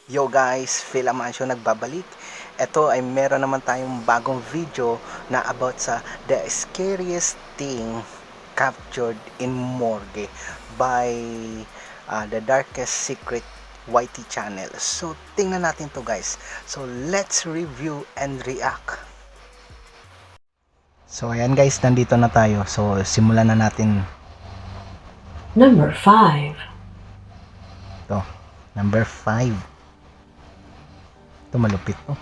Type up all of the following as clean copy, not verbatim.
Yo guys, Phil Amancio nagbabalik. Ito ay meron naman tayong bagong video na about sa the scariest thing captured in Morgue by the Darkest Secret YT channel. So tingnan natin to guys. So let's review and react. So ayan guys, nandito na tayo. So simulan na natin. Number 5. To, number 5. Malupit to.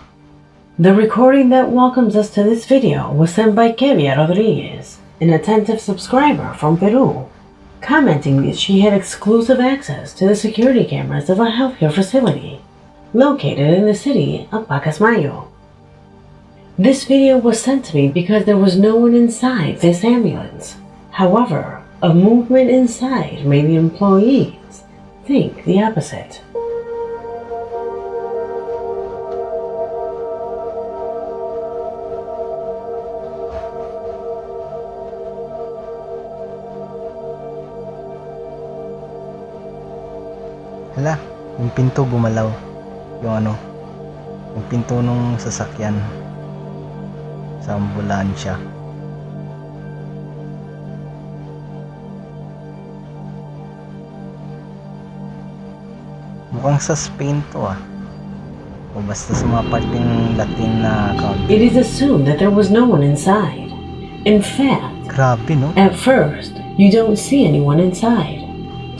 The recording that welcomes us to this video was sent by Kevia Rodriguez, an attentive subscriber from Peru, commenting that she had exclusive access to the security cameras of a healthcare facility located in the city of Pacasmayo. This video was sent to me because there was no one inside this ambulance. However, a movement inside made the employees think the opposite. Hala, yung pinto gumalaw. Yung pinto nung sasakyan sa ambulansya. Mukhang sa Spain to o basta sa mga parting Latin na country. It is assumed that there was no one inside. In fact, Grabe no? at first, you don't see anyone inside.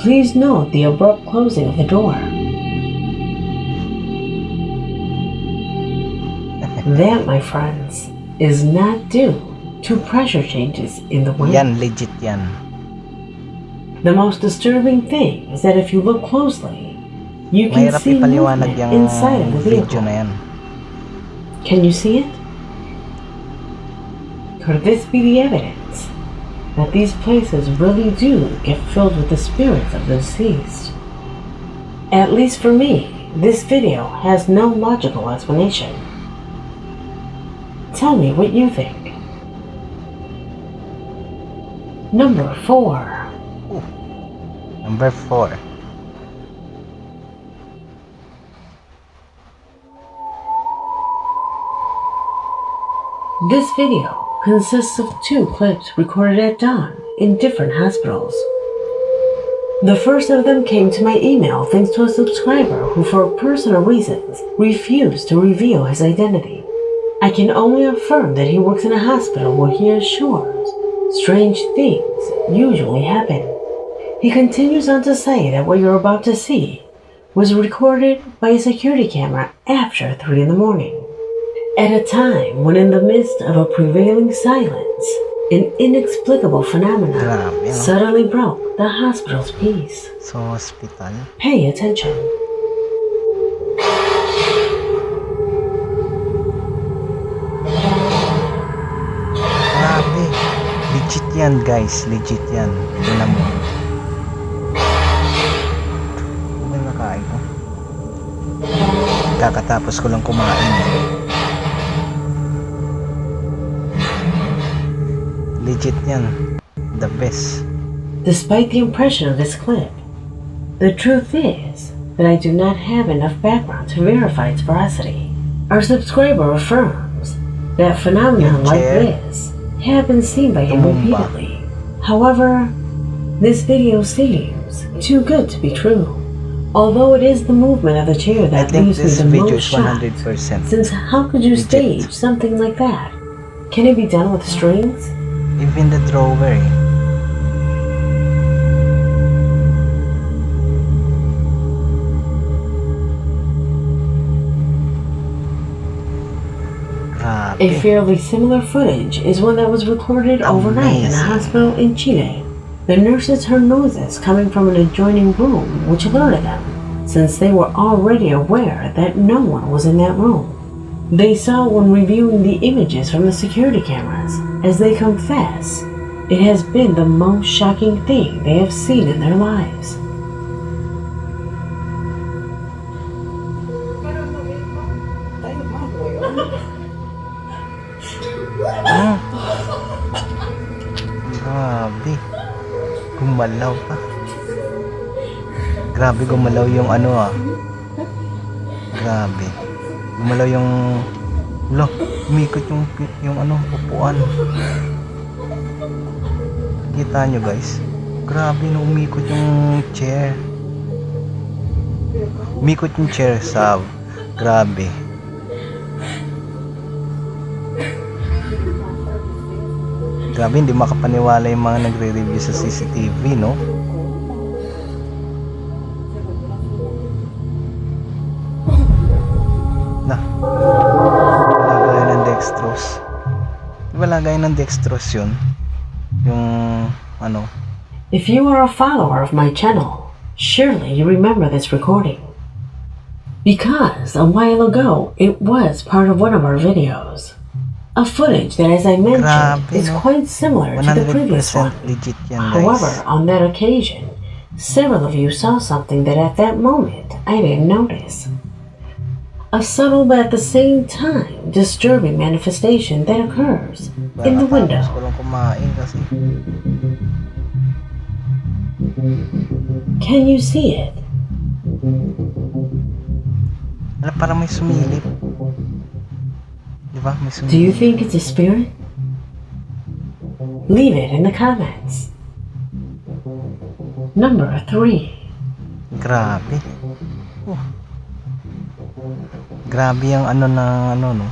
Please note the abrupt closing of the door. That, my friends, is not due to pressure changes in the wind. Yan, legit yan. The most disturbing thing is that if you look closely, you can Mahirap see ipaliwanag movement yung inside of the video vehicle. na yan. Can you see it? Could this be the evidence that these places really do get filled with the spirits of the deceased? At least for me, this video has no logical explanation. Tell me what you think. Number 4. Number 4. This video consists of 2 clips recorded at dawn in different hospitals. The first of them came to my email thanks to a subscriber who, for personal reasons, refused to reveal his identity. I can only affirm that he works in a hospital where he assures strange things usually happen. He continues on to say that what you're about to see was recorded by a security camera after 3 in the morning. At a time when in the midst of a prevailing silence, an inexplicable phenomenon suddenly broke the hospital's peace. So, hospital. Pay attention. Grabe. Legit yan guys. Legit yan. Tignan mo. Ano ba yung nakain ko? Kakatapos ko lang kumain. Legit yan. The best. Despite the impression of this clip, the truth is that I do not have enough background to verify its veracity. Our subscriber affirms that phenomena like this have been seen by him repeatedly. However, this video seems too good to be true. Although it is the movement of the chair that leaves me the most shocked, since how could you stage something like that? Can it be done with strings? Even the drawer. A fairly similar footage is one that was recorded overnight in a hospital in Chile. The nurses heard noises coming from an adjoining room which alerted them, since they were already aware that no one was in that room. They saw when reviewing the images from the security cameras, as they confess, it has been the most shocking thing they have seen in their lives. Grabe. Gumalaw pa. Grabe gumalaw yung ano Grabe. Gumalaw yung... Lo, umikot yung ano, upuan. Kita nyo guys. Grabe no, umikot yung chair. Umikot yung chair sa... Grabe. Grabe, hindi makapaniwala yung mga nagre-review sa CCTV, no? Na, lagay ng dextrose. Diba lagay ng dextrose yun? Yung, ano? If you are a follower of my channel, surely you remember this recording. Because a while ago, it was part of one of our videos. A footage that, as I mentioned, Grabe, is no? quite similar to the previous one. Legit yan, guys. However, on that occasion, several of you saw something that at that moment I didn't notice. A subtle but at the same time disturbing manifestation that occurs in the window. Walang kumain kasi. Can you see it? Parang may sumilip. Diba? May sumilip. Do you think it's a spirit? Leave it in the comments. Number 3. Grabe. Grabe yung ano ng ano, no?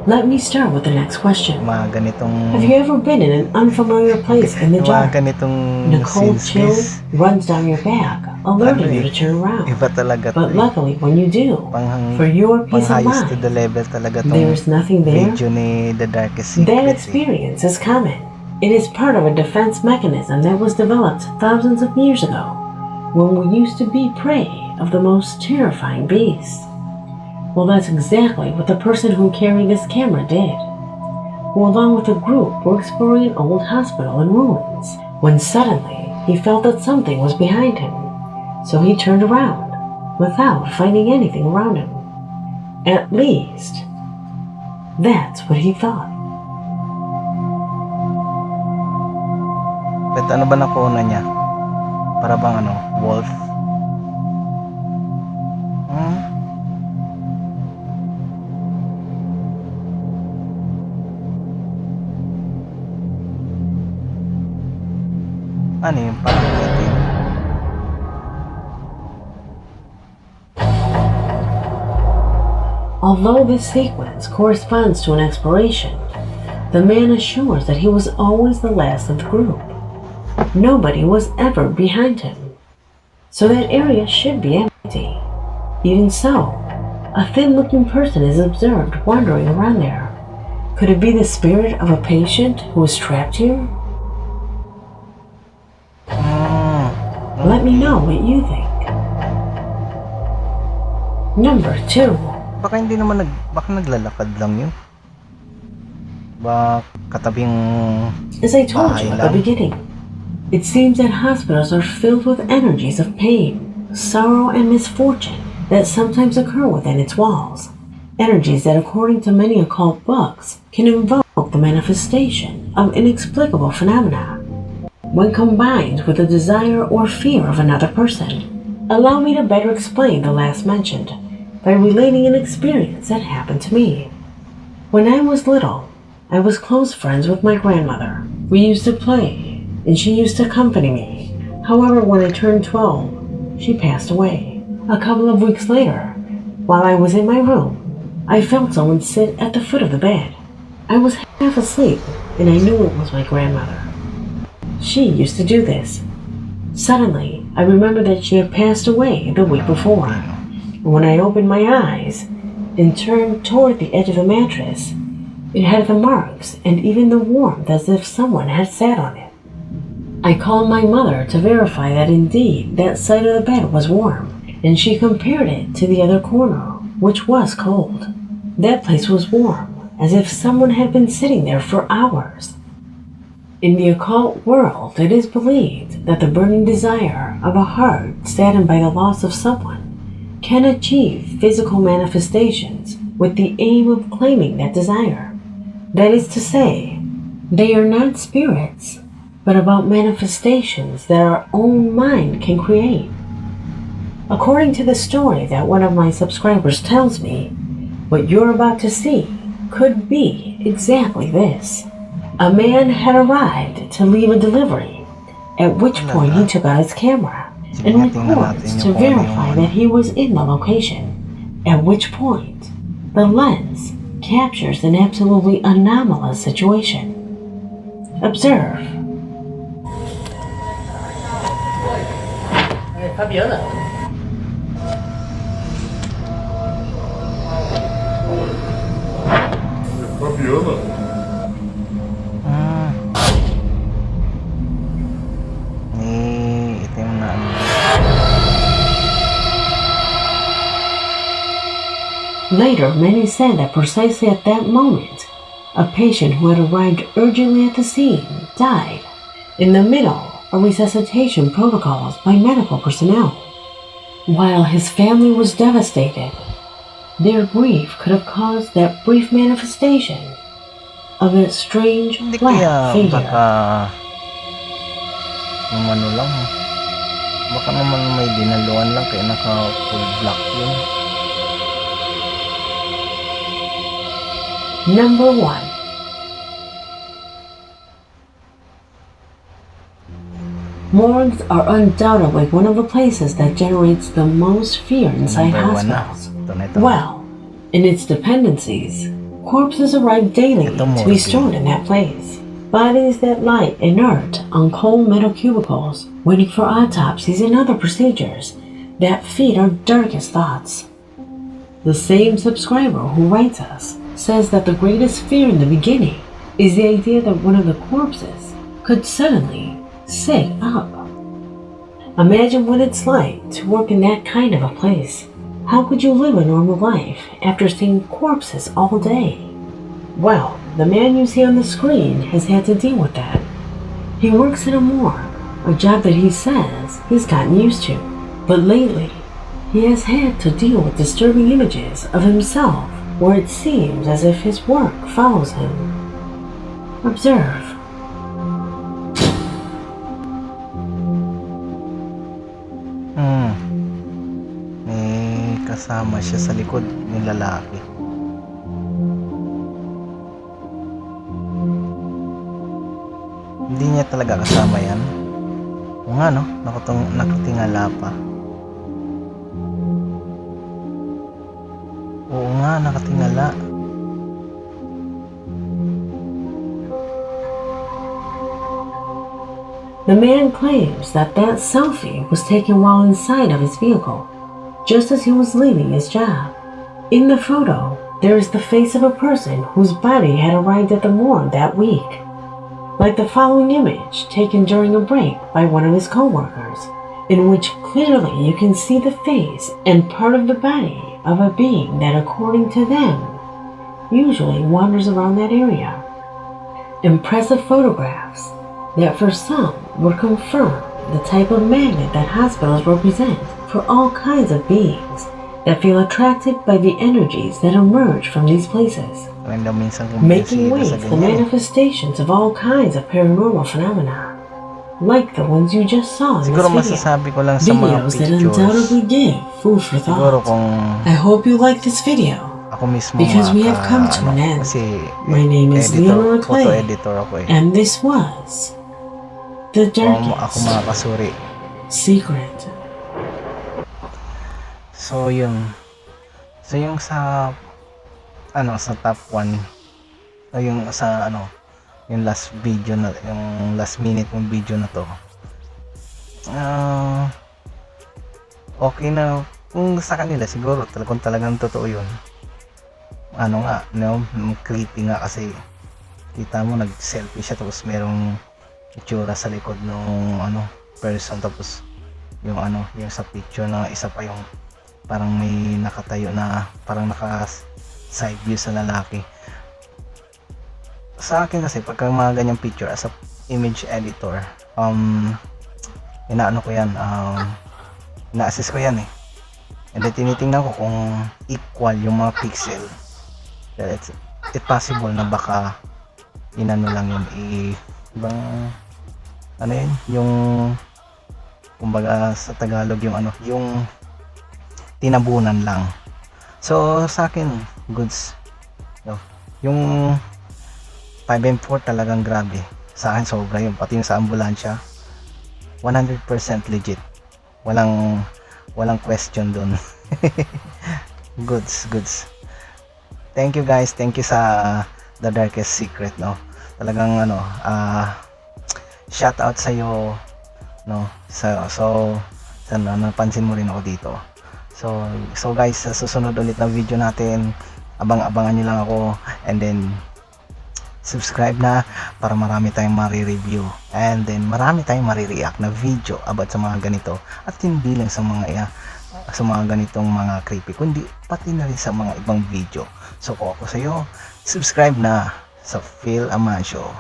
Let me start with the next question. Mga ganitong... Have you ever been in an unfamiliar place in the dark? Mga ganitong And a cold chill scenes, runs down your back, alerting you to turn around. iba talaga to. But luckily, when you do, Panghang, for your peace of highest to the mind, level talaga tong there's nothing there. video ni The Darkest That Secrets. experience is common. It is part of a defense mechanism that was developed thousands of years ago, when we used to be prey of the most terrifying beasts. Well, that's exactly what the person who carried this camera did, who along with a group were exploring an old hospital in ruins, when suddenly he felt that something was behind him. So he turned around, without finding anything around him. At least, that's what he thought. But ano ba nakuha niya? Para bang ano? Wolf? Ano yung parang itim? Although this sequence corresponds to an exploration, the man assures that he was always the last of the group. Nobody was ever behind him. So that area should be empty. Even so, a thin-looking person is observed wandering around there. Could it be the spirit of a patient who was trapped here? Let me know what you think. Number 2. Baka hindi naman baka naglalakad lang yun. Baka katabing As I told bahay you at the lang. beginning, it seems that hospitals are filled with energies of pain, sorrow, and misfortune that sometimes occur within its walls. Energies that, according to many occult books, can invoke the manifestation of inexplicable phenomena when combined with the desire or fear of another person. Allow me to better explain the last mentioned by relating an experience that happened to me. When I was little, I was close friends with my grandmother. We used to play, and she used to accompany me. However, when I turned 12, she passed away. A couple of weeks later, while I was in my room, I felt someone sit at the foot of the bed. I was half asleep, and I knew it was my grandmother. She used to do this. Suddenly, I remembered that she had passed away the week before. When I opened my eyes and turned toward the edge of the mattress, it had the marks and even the warmth as if someone had sat on it. I called my mother to verify that indeed that side of the bed was warm, and she compared it to the other corner, which was cold. That place was warm, as if someone had been sitting there for hours. In the occult world, it is believed that the burning desire of a heart saddened by the loss of someone can achieve physical manifestations with the aim of claiming that desire. That is to say, they are not spirits, but about manifestations that our own mind can create. According to the story that one of my subscribers tells me, what you're about to see could be exactly this. A man had arrived to leave a delivery, at which point he took out his camera and records to verify that he was in the location, at which point the lens captures an absolutely anomalous situation. Observe. Fabiana. Itim na ano. Later, many said that precisely at that moment, a patient who had arrived urgently at the scene died in the middle of resuscitation protocols by medical personnel. While his family was devastated, their grief could have caused that brief manifestation of a strange Hindi black kaya figure. baka yung ano lang. Baka naman may dinaluan lang kaya naka full black yun. Number 1. Morgues are undoubtedly one of the places that generates the most fear inside Number 1 na. hospitals. Ito na ito. Well, in its dependencies, corpses arrive daily Ito, to be Morgue. stored in that place. Bodies that lie inert on cold metal cubicles, waiting for autopsies and other procedures that feed our darkest thoughts. The same subscriber who writes us says that the greatest fear in the beginning is the idea that one of the corpses could suddenly sit up. Imagine what it's like to work in that kind of a place. How could you live a normal life after seeing corpses all day? Well, the man you see on the screen has had to deal with that. He works in a morgue, a job that he says he's gotten used to. But lately, he has had to deal with disturbing images of himself where it seems as if his work follows him. Observe. May kasama siya sa likod ng lalaki. Hindi niya talaga kasama yan. O nga no, nakatingala pa. Oo nga, nakatingala. The man claims that selfie was taken while inside of his vehicle, just as he was leaving his job. In the photo, there is the face of a person whose body had arrived at the morgue that week, like the following image taken during a break by one of his co-workers, in which clearly you can see the face and part of the body of a being that, according to them, usually wanders around that area. Impressive photographs that for some would confirm the type of magnet that hospitals represent for all kinds of beings that feel attracted by the energies that emerge from these places, making way for the manifestations of all kinds of paranormal phenomena, like the ones you just saw in Siguro this masasabi ko lang video. sa mga Videos that pictures. undoubtedly give food for Siguro thought. kung I hope you like this video. ako mismo Because we have come to an end. Kasi My name is Leonora photo Clay, editor ako eh. and this was The Ako Darkest makakasuri. Secret. So yun. So yung sa sa top 1 o yung sa yung last video na yung last minute ng video na to. Okay na kung sa kanila siguro talagang totoo yun. Creepy nga kasi kita mo nag-selfie siya tapos merong itsura sa likod ng person tapos yung yung sa picture na isa pa yung parang may nakatayo na parang naka side view sa lalaki. Sa akin kasi pagka mga ganyang picture as a image editor, inaano ko yan, ina-assess ko yan eh. And then tinitingnan ko kung equal yung mga pixel. It's possible na baka inano lang yun ibang yung kumbaga sa Tagalog yung yung tinabunan lang. So sa akin, goods. No? Yung 5M4 talagang grabe. Sa akin sobra yun. Pati yung sa ambulansya, 100% legit. Walang question doon. Goods. Thank you guys. Thank you sa The Darkest Secret, no. Talagang shout out sa iyo, no. So sana napansin mo rin ako dito. So guys, sa susunod ulit na video natin, abangan niyo lang ako, and then subscribe na para marami tayong mari-review, and then marami tayong mari-react na video about sa mga ganito, at hindi lang sa mga ganitong mga creepy, kundi pati na rin sa mga ibang video. So kung ako sa iyo, subscribe na sa Phil Amancio.